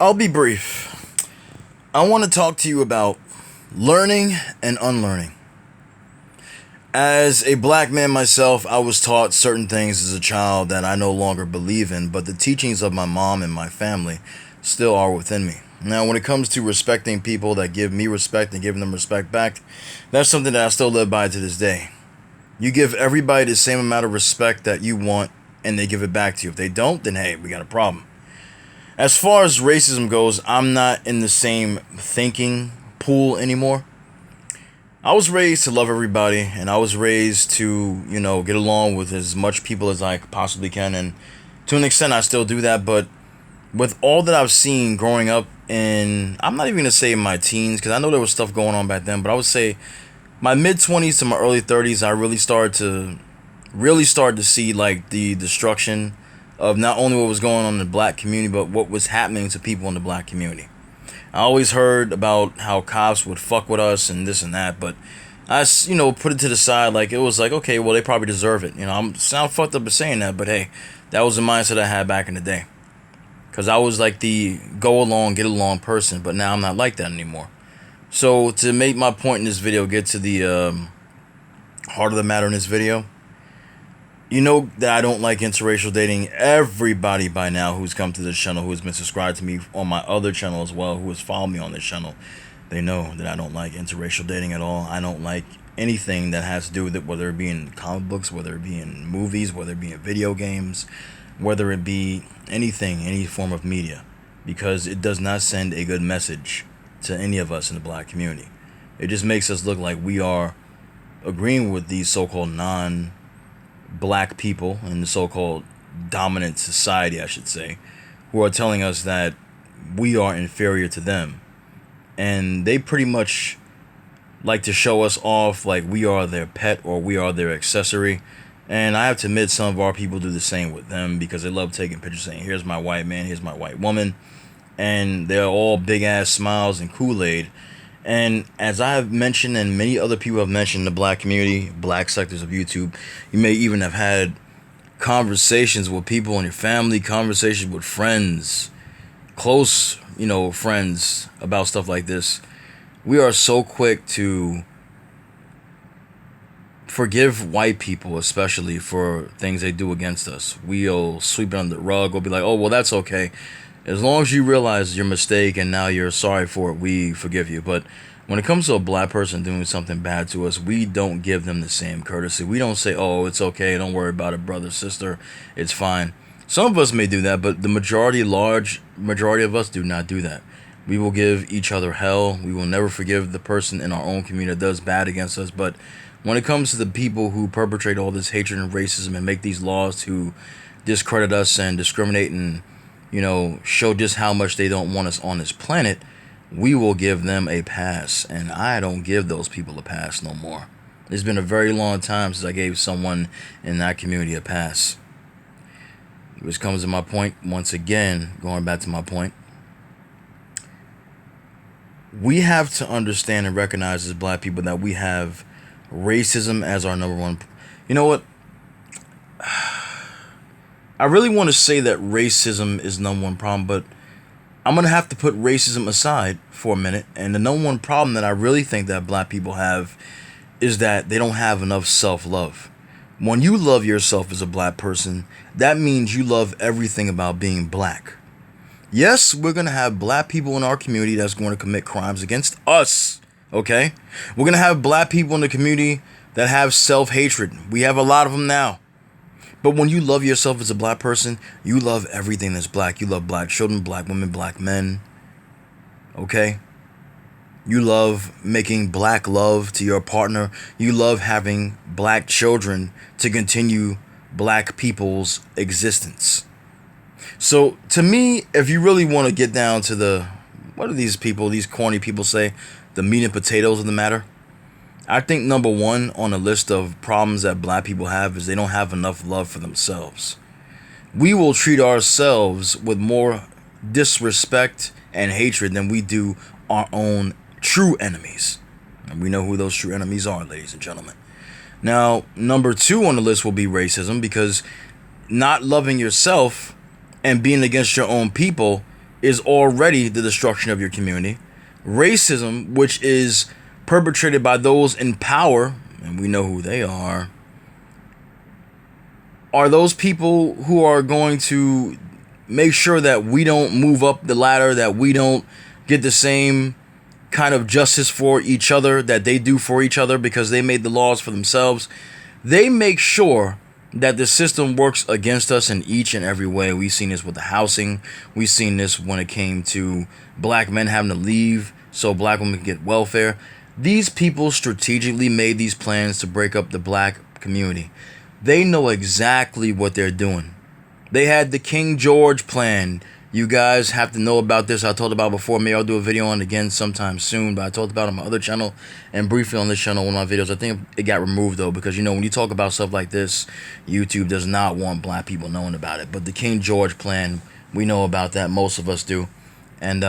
I'll be brief. I want to talk to you about learning and unlearning. As a black man myself, I was taught certain things as a child that I no longer believe in, but the teachings of my mom and my family still are within me. Now, when it comes to respecting people that give me respect and giving them respect back, that's something that I still live by to this day. You give everybody the same amount of respect that you want, and they give it back to you. If they don't, then hey, we got a problem. As far as racism goes, I'm not in the same thinking pool anymore. I was raised to love everybody, and I was raised to, get along with as much people as I possibly can, and to an extent, I still do that. But with all that I've seen growing up in, I'm not even gonna say my teens, because I know there was stuff going on back then, but I would say my mid 20s to my early 30s, I really started to see like the destruction of not only what was going on in the black community, but what was happening to people in the black community. I always heard about how cops would fuck with us and this and that, but put it to the side. Like, it was like, okay, well, they probably deserve it. I'm sound fucked up for saying that, but hey, that was the mindset I had back in the day. Because I was like the go along, get along person, but now I'm not like that anymore. So to make my point in this video, get to the heart of the matter in this video, you know that I don't like interracial dating. Everybody by now who's come to this channel, who has been subscribed to me on my other channel as well, who has followed me on this channel, they know that I don't like interracial dating at all. I don't like anything that has to do with it, whether it be in comic books, whether it be in movies, whether it be in video games, whether it be anything, any form of media, because it does not send a good message to any of us in the black community. It just makes us look like we are agreeing with these so-called non-black people in the so-called dominant society, I should say, who are telling us that we are inferior to them. And they pretty much like to show us off like we are their pet or we are their accessory. And I have to admit, some of our people do the same with them, because they love taking pictures saying, here's my white man, here's my white woman. And they're all big ass smiles and Kool-Aid. And as I have mentioned, and many other people have mentioned, in the black community, black sectors of YouTube, you may even have had conversations with people in your family, conversations with friends, close, friends, about stuff like this. We are so quick to forgive white people, especially for things they do against us. We'll sweep it under the rug. We'll be like, oh, well, that's okay. As long as you realize your mistake and now you're sorry for it, we forgive you. But when it comes to a black person doing something bad to us, we don't give them the same courtesy. We don't say, oh, it's okay, don't worry about it, brother, sister, it's fine. Some of us may do that, but the large majority of us do not do that. We will give each other hell. We will never forgive the person in our own community that does bad against us. But when it comes to the people who perpetrate all this hatred and racism and make these laws to discredit us and discriminate and, show just how much they don't want us on this planet, we will give them a pass. And I don't give those people a pass no more. It's been a very long time since I gave someone in that community a pass. Which comes to my point, once again, going back to my point. We have to understand and recognize as black people that we have racism as our number one. You know what? I really want to say that racism is number one problem, but I'm going to have to put racism aside for a minute. And the number one problem that I really think that black people have is that they don't have enough self-love. When you love yourself as a black person, that means you love everything about being black. Yes, we're going to have black people in our community that's going to commit crimes against us, okay? We're going to have black people in the community that have self-hatred. We have a lot of them now. But when you love yourself as a black person, you love everything that's black. You love black children, black women, black men, okay? You love making black love to your partner. You love having black children to continue black people's existence. So to me, if you really want to get down to what do these corny people say, the meat and potatoes of the matter, I think number one on the list of problems that black people have is they don't have enough love for themselves. We will treat ourselves with more disrespect and hatred than we do our own true enemies. And we know who those true enemies are, ladies and gentlemen. Now, number two on the list will be racism, because not loving yourself and being against your own people is already the destruction of your community. Racism, which is perpetrated by those in power, and we know who they are those people who are going to make sure that we don't move up the ladder, that we don't get the same kind of justice for each other that they do for each other because they made the laws for themselves. They make sure that the system works against us in each and every way. We've seen this with the housing. We've seen this when it came to black men having to leave so black women can get welfare. These people strategically made these plans to break up the black community. They know exactly what they're doing. They had the King George plan. You guys have to know about this. I told about it before. Maybe I'll do a video on it again sometime soon. But I talked about it on my other channel and briefly on this channel, one of my videos. I think it got removed though, because you know when you talk about stuff like this, YouTube does not want black people knowing about it. But the King George plan, we know about that. Most of us do. And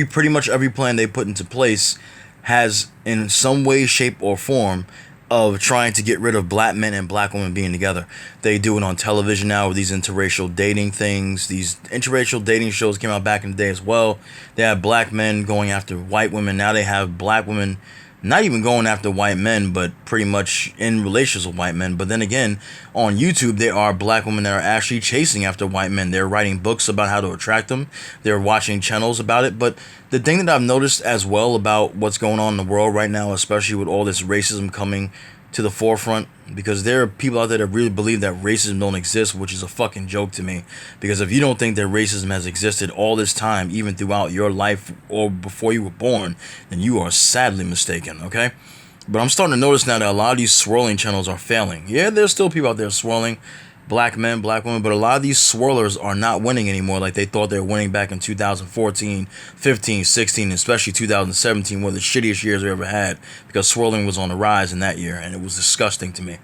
pretty much every plan they put into place has in some way, shape, or form of trying to get rid of black men and black women being together. They do it on television now with these interracial dating things. These interracial dating shows came out back in the day as well. They have black men going after white women. Now they have black women not even going after white men, but pretty much in relations with white men. But then again, on YouTube, there are black women that are actually chasing after white men. They're writing books about how to attract them. They're watching channels about it. But the thing that I've noticed as well about what's going on in the world right now, especially with all this racism coming to the forefront, because there are people out there that really believe that racism don't exist, which is a fucking joke to me. Because if you don't think that racism has existed all this time, even throughout your life or before you were born, then you are sadly mistaken, okay? But I'm starting to notice now that a lot of these swirling channels are failing. Yeah, there's still people out there swirling, black men, black women, but a lot of these swirlers are not winning anymore like they thought they were winning back in 2014, 15, 16, especially 2017, one of the shittiest years we ever had, because swirling was on the rise in that year, and it was disgusting to me.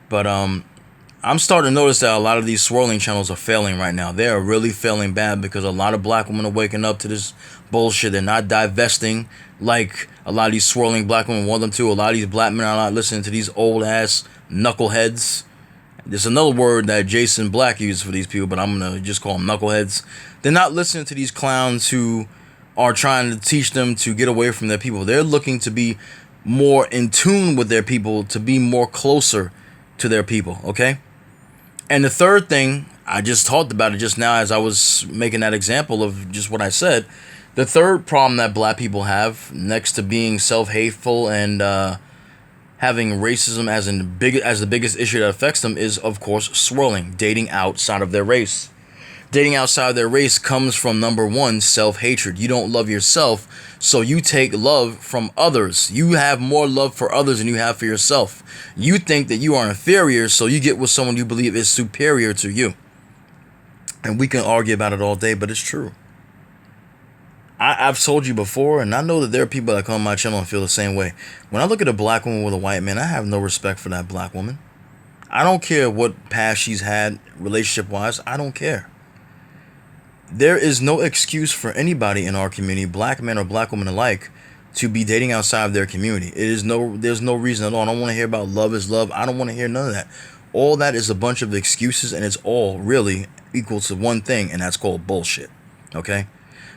But I'm starting to notice that a lot of these swirling channels are failing right now. They are really failing bad because a lot of black women are waking up to this bullshit. They're not divesting like a lot of these swirling black women want them to. A lot of these black men are not listening to these old ass knuckleheads. There's another word that Jason Black used for these people, but I'm going to just call them knuckleheads. They're not listening to these clowns who are trying to teach them to get away from their people. They're looking to be more in tune with their people, to be more closer to their people, okay? And the third thing, I just talked about it just now as I was making that example of just what I said. The third problem that black people have, next to being self-hateful and having racism as the biggest issue that affects them, is of course swirling, dating outside of their race. Dating outside of their race comes from, number one, self-hatred. You don't love yourself, so you take love from others. You have more love for others than you have for yourself. You think that you are inferior, so you get with someone you believe is superior to you. And we can argue about it all day, but it's true. I've told you before, and I know that there are people that come on my channel and feel the same way. When I look at a black woman with a white man, I have no respect for that black woman. I don't care what past she's had relationship-wise. I don't care. There is no excuse for anybody in our community, black men or black women alike, to be dating outside of their community. There's no reason at all. I don't want to hear about love is love. I don't want to hear none of that. All that is a bunch of excuses, and it's all really equal to one thing, and that's called bullshit. Okay?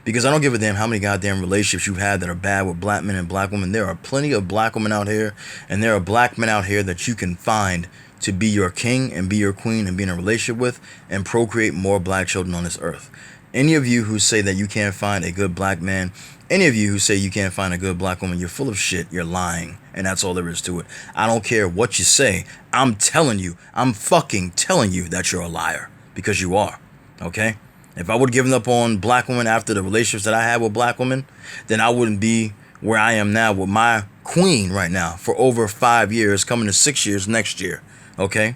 Because I don't give a damn how many goddamn relationships you've had that are bad with black men and black women. There are plenty of black women out here, and there are black men out here that you can find to be your king and be your queen and be in a relationship with and procreate more black children on this earth. Any of you who say that you can't find a good black man, any of you who say you can't find a good black woman, you're full of shit. You're lying. And that's all there is to it. I don't care what you say. I'm telling you. I'm fucking telling you that you're a liar. Because you are. Okay? If I would have given up on black women after the relationships that I had with black women, then I wouldn't be where I am now with my queen right now for over 5 years, coming to 6 years next year. Okay?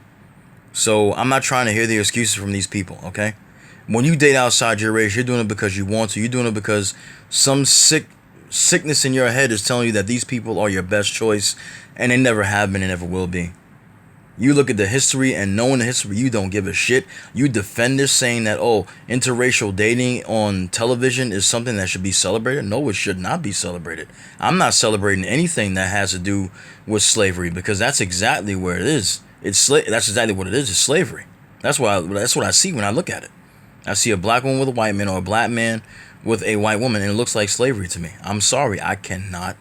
So I'm not trying to hear the excuses from these people. Okay? When you date outside your race, you're doing it because you want to. You're doing it because some sickness in your head is telling you that these people are your best choice, and they never have been and never will be. You look at the history, and knowing the history, you don't give a shit. You defend this, saying that, oh, interracial dating on television is something that should be celebrated. No, it should not be celebrated. I'm not celebrating anything that has to do with slavery, because that's exactly where it is. That's exactly what it is. It's slavery. That's what I see when I look at it. I see a black woman with a white man or a black man with a white woman, and it looks like slavery to me. I'm sorry, I cannot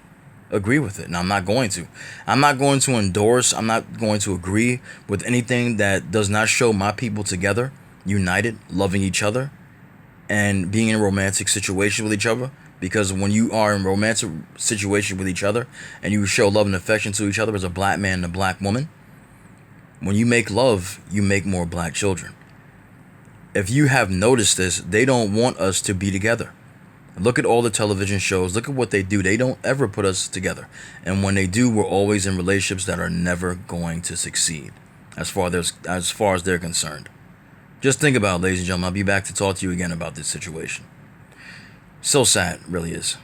agree with it, and I'm not going to. I'm not going to endorse, I'm not going to agree with anything that does not show my people together, united, loving each other, and being in a romantic situation with each other. Because when you are in a romantic situation with each other and you show love and affection to each other as a black man and a black woman, when you make love, you make more black children. If you have noticed this, they don't want us to be together. Look at all the television shows. Look at what they do. They don't ever put us together. And when they do, we're always in relationships that are never going to succeed as far as they're concerned. Just think about it, ladies and gentlemen. I'll be back to talk to you again about this situation. So sad, really is.